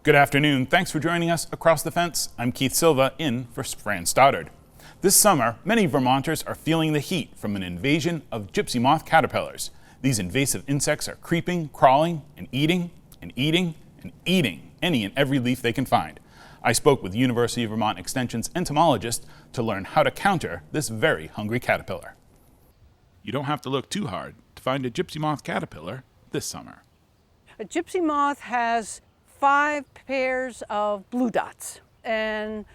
Good afternoon. Thanks for joining us across the fence. I'm Keith Silva, in for Fran Stoddard. This summer, many Vermonters are feeling the heat from an invasion of gypsy moth caterpillars. These invasive insects are creeping, crawling, and eating, and eating, and eating any and every leaf they can find. I spoke with University of Vermont Extension's entomologist to learn how to counter this very hungry caterpillar. You don't have to look too hard to find a gypsy moth caterpillar this summer. A gypsy moth has 5 pairs of blue dots and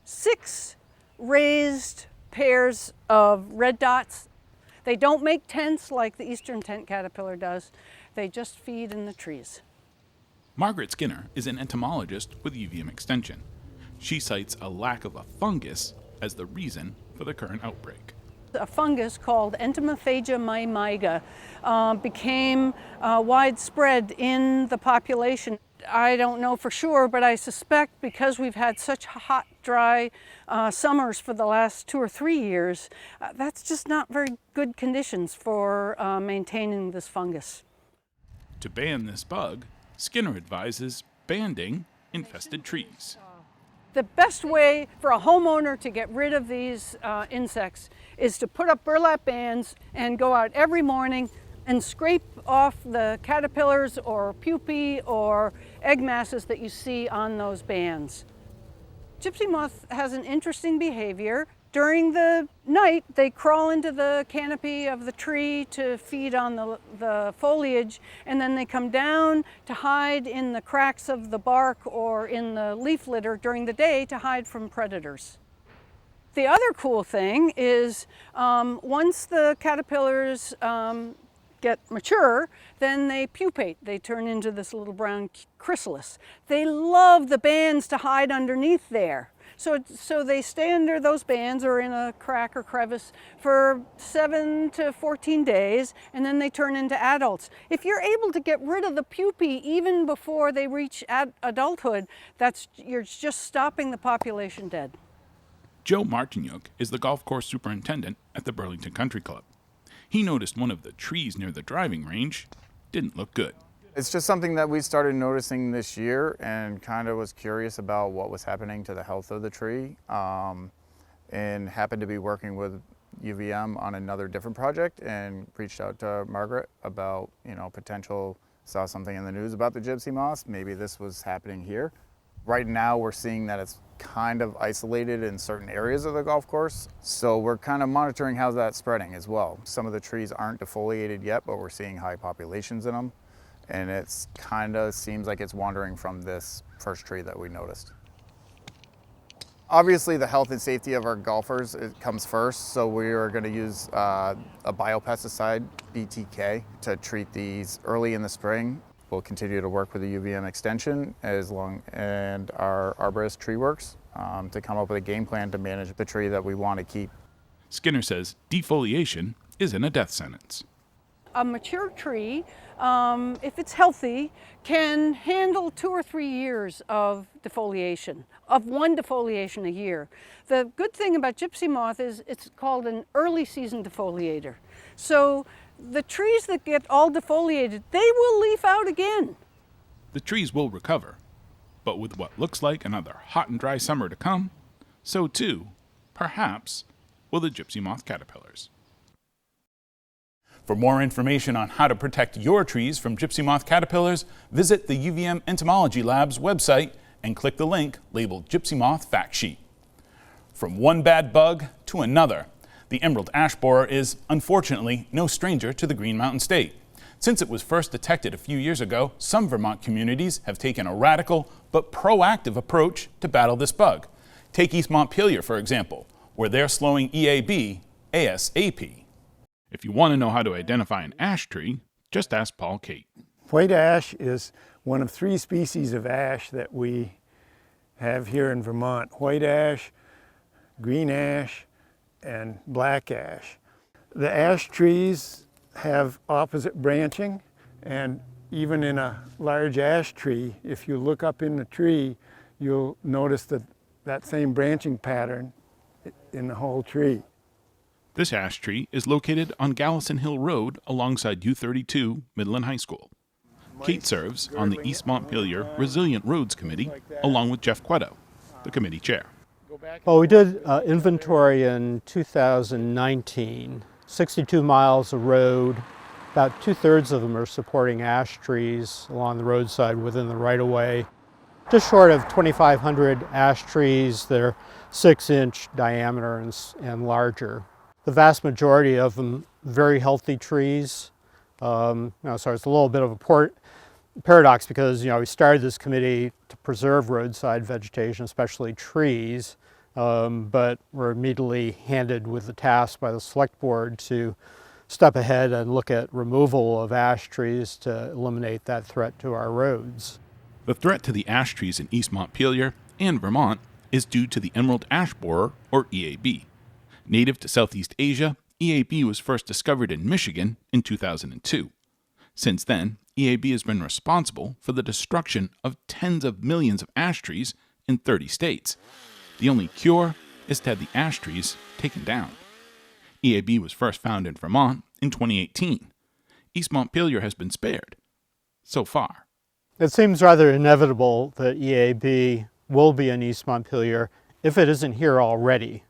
6 raised pairs of red dots. They don't make tents like the eastern tent caterpillar does. They just feed in the trees. Margaret Skinner is an entomologist with UVM Extension. She cites a lack of a fungus as the reason for the current outbreak. A fungus called Entomophaga maimiga became widespread in the population. I don't know for sure, but I suspect because we've had such hot, dry summers for the last 2 or 3 years, that's just not very good conditions for maintaining this fungus. To ban this bug, Skinner advises banding infested trees. The best way for a homeowner to get rid of these insects is to put up burlap bands and go out every morning and scrape off the caterpillars or pupae or egg masses that you see on those bands. Gypsy moth has an interesting behavior. During the night, they crawl into the canopy of the tree to feed on the foliage, and then they come down to hide in the cracks of the bark or in the leaf litter during the day to hide from predators. The other cool thing is once the caterpillars get mature, then they pupate. They turn into this little brown chrysalis. They love the bands to hide underneath there. So they stay under those bands or in a crack or crevice for 7 to 14 days, and then they turn into adults. If you're able to get rid of the pupae even before they reach adulthood, you're just stopping the population dead. Joe Martinyuk is the golf course superintendent at the Burlington Country Club. He noticed one of the trees near the driving range didn't look good. It's just something that we started noticing this year and kind of was curious about what was happening to the health of the tree, and happened to be working with UVM on another different project and reached out to Margaret about, saw something in the news about the gypsy moth. Maybe this was happening here. Right now we're seeing that it's kind of isolated in certain areas of the golf course. So we're kind of monitoring how that's spreading as well. Some of the trees aren't defoliated yet, but we're seeing high populations in them. And it's kind of seems like it's wandering from this first tree that we noticed. Obviously the health and safety of our golfers, it comes first. So we are going to use a biopesticide, BTK, to treat these early in the spring. We'll continue to work with the UVM Extension and our arborist Tree Works to come up with a game plan to manage the tree that we want to keep. Skinner says defoliation isn't a death sentence. A mature tree, if it's healthy, can handle 2 or 3 years of defoliation, of 1 defoliation a year. The good thing about gypsy moth is it's called an early season defoliator. So the trees that get all defoliated, they will leaf out again. The trees will recover, but with what looks like another hot and dry summer to come, so too, perhaps, will the gypsy moth caterpillars. For more information on how to protect your trees from gypsy moth caterpillars, visit the UVM Entomology Lab's website and click the link labeled Gypsy Moth Fact Sheet. From one bad bug to another, the emerald ash borer is, unfortunately, no stranger to the Green Mountain State. Since it was first detected a few years ago, some Vermont communities have taken a radical but proactive approach to battle this bug. Take East Montpelier, for example, where they're slowing EAB ASAP. If you want to know how to identify an ash tree, just ask Paul Kate. White ash is one of 3 species of ash that we have here in Vermont. White ash, green ash, and black ash. The ash trees have opposite branching, and even in a large ash tree, if you look up in the tree, you'll notice that same branching pattern in the whole tree. This ash tree is located on Gallison Hill Road alongside U32 Midland High School. Kate serves on the East Montpelier Resilient Roads Committee, along with Jeff Cueto, the committee chair. Well, we did inventory in 2019, 62 miles of road. About 2/3 of them are supporting ash trees along the roadside within the right-of-way. Just short of 2,500 ash trees that are 6-inch diameter and larger. The vast majority of them very healthy trees. So it's a little bit of a paradox because we started this committee to preserve roadside vegetation, especially trees, but we're immediately handed with the task by the select board to step ahead and look at removal of ash trees to eliminate that threat to our roads. The threat to the ash trees in East Montpelier and Vermont is due to the emerald ash borer, or EAB. Native to Southeast Asia, EAB was first discovered in Michigan in 2002. Since then, EAB has been responsible for the destruction of tens of millions of ash trees in 30 states. The only cure is to have the ash trees taken down. EAB was first found in Vermont in 2018. East Montpelier has been spared, so far. It seems rather inevitable that EAB will be in East Montpelier if it isn't here already.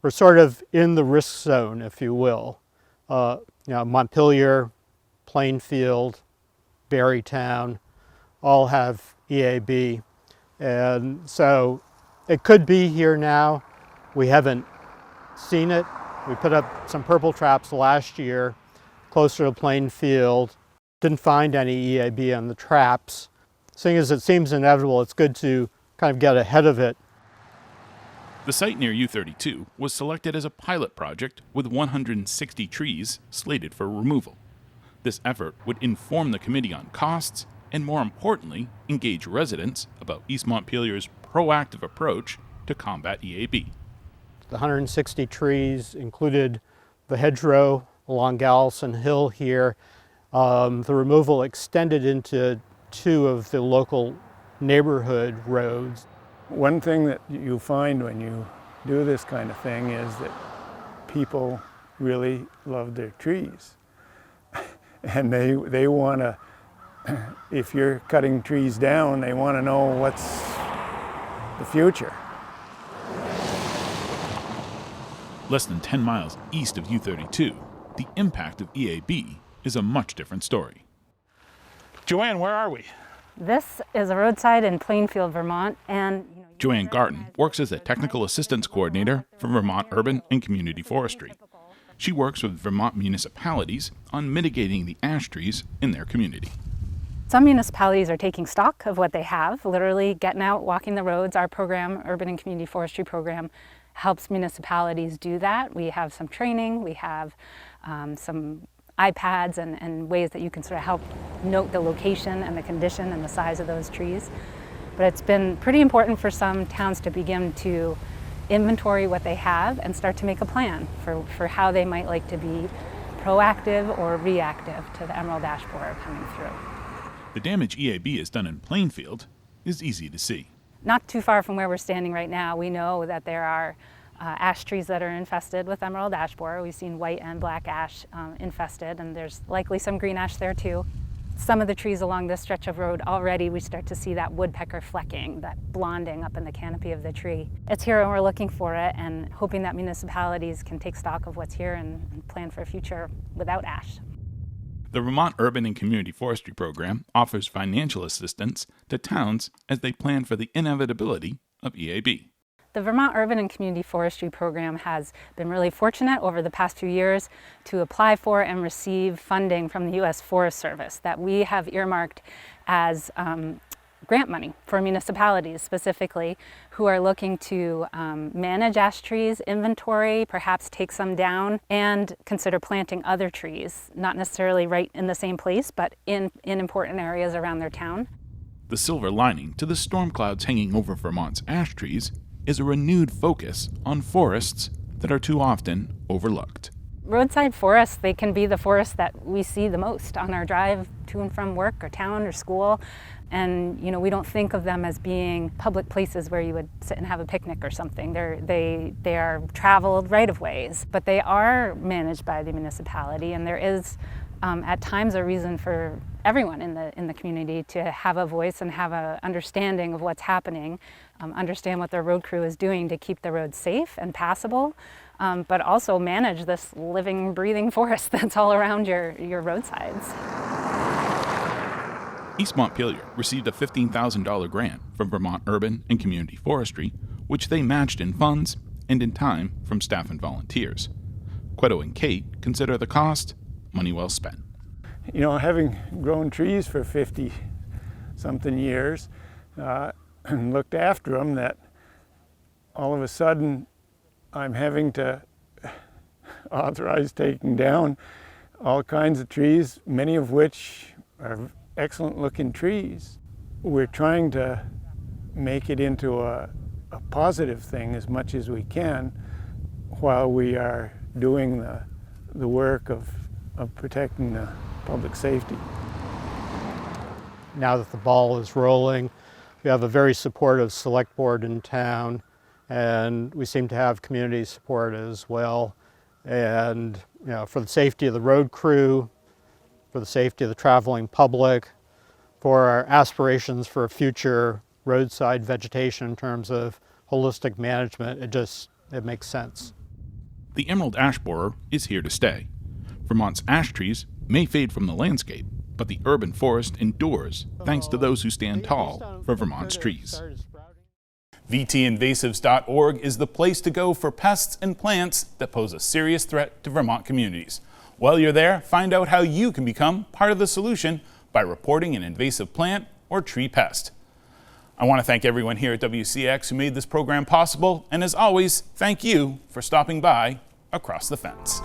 We're sort of in the risk zone, if you will. Montpelier, Plainfield, Barrytown all have EAB, and so it could be here now. We haven't seen it. We put up some purple traps last year closer to Plainfield. Didn't find any EAB on the traps. Seeing as it seems inevitable, it's good to kind of get ahead of it. The site near U32 was selected as a pilot project with 160 trees slated for removal. This effort would inform the committee on costs and, more importantly, engage residents about East Montpelier's proactive approach to combat EAB. The 160 trees included the hedgerow along Gallison Hill here. The removal extended into 2 of the local neighborhood roads. One thing that you find when you do this kind of thing is that people really love their trees. And they want to, if you're cutting trees down, they want to know what's the future. Less than 10 miles east of U32, the impact of EAB is a much different story. Joanne, where are we? This is a roadside in Plainfield, Vermont, and Joanne Garten works as a technical assistance coordinator for Vermont Urban and Community Forestry. She works with Vermont municipalities on mitigating the ash trees in their community. some municipalities are taking stock of what they have, literally getting out, walking the roads. Our program, Urban and Community Forestry Program, helps municipalities do that. We have some training, we have some iPads and ways that you can sort of help note the location and the condition and the size of those trees. But it's been pretty important for some towns to begin to inventory what they have and start to make a plan for how they might like to be proactive or reactive to the emerald ash borer coming through. The damage EAB has done in Plainfield is easy to see. Not too far from where we're standing right now, we know that there are ash trees that are infested with emerald ash borer. We've seen white and black ash infested, and there's likely some green ash there too. Some of the trees along this stretch of road already we start to see that woodpecker flecking, that blonding up in the canopy of the tree. It's here and we're looking for it and hoping that municipalities can take stock of what's here and plan for a future without ash. The Vermont Urban and Community Forestry Program offers financial assistance to towns as they plan for the inevitability of EAB. The Vermont Urban and Community Forestry Program has been really fortunate over the past few years to apply for and receive funding from the U.S. Forest Service that we have earmarked as grant money for municipalities specifically who are looking to manage ash trees, inventory, perhaps take some down, and consider planting other trees, not necessarily right in the same place, but in important areas around their town. The silver lining to the storm clouds hanging over Vermont's ash trees is a renewed focus on forests that are too often overlooked. Roadside forests, they can be the forests that we see the most on our drive to and from work or town or school. And we don't think of them as being public places where you would sit and have a picnic or something. They are traveled right-of-ways, but they are managed by the municipality, and there is at times a reason for everyone in the community to have a voice and have an understanding of what's happening, understand what their road crew is doing to keep the roads safe and passable, but also manage this living, breathing forest that's all around your roadsides. East Montpelier received a $15,000 grant from Vermont Urban and Community Forestry, which they matched in funds and in time from staff and volunteers. Queto and Kate consider the cost money well spent. You know, having grown trees for 50-something years and looked after them, that all of a sudden I'm having to authorize taking down all kinds of trees, many of which are excellent looking trees. We're trying to make it into a positive thing as much as we can while we are doing the work of protecting the public safety. Now that the ball is rolling, we have a very supportive select board in town, and we seem to have community support as well. And you know, for the safety of the road crew, for the safety of the traveling public, for our aspirations for future roadside vegetation in terms of holistic management, it makes sense. The emerald ash borer is here to stay. Vermont's ash trees may fade from the landscape, but the urban forest endures thanks to those who stand tall for Vermont's trees. VTinvasives.org is the place to go for pests and plants that pose a serious threat to Vermont communities. While you're there, find out how you can become part of the solution by reporting an invasive plant or tree pest. I want to thank everyone here at WCX who made this program possible, and as always, thank you for stopping by Across the Fence.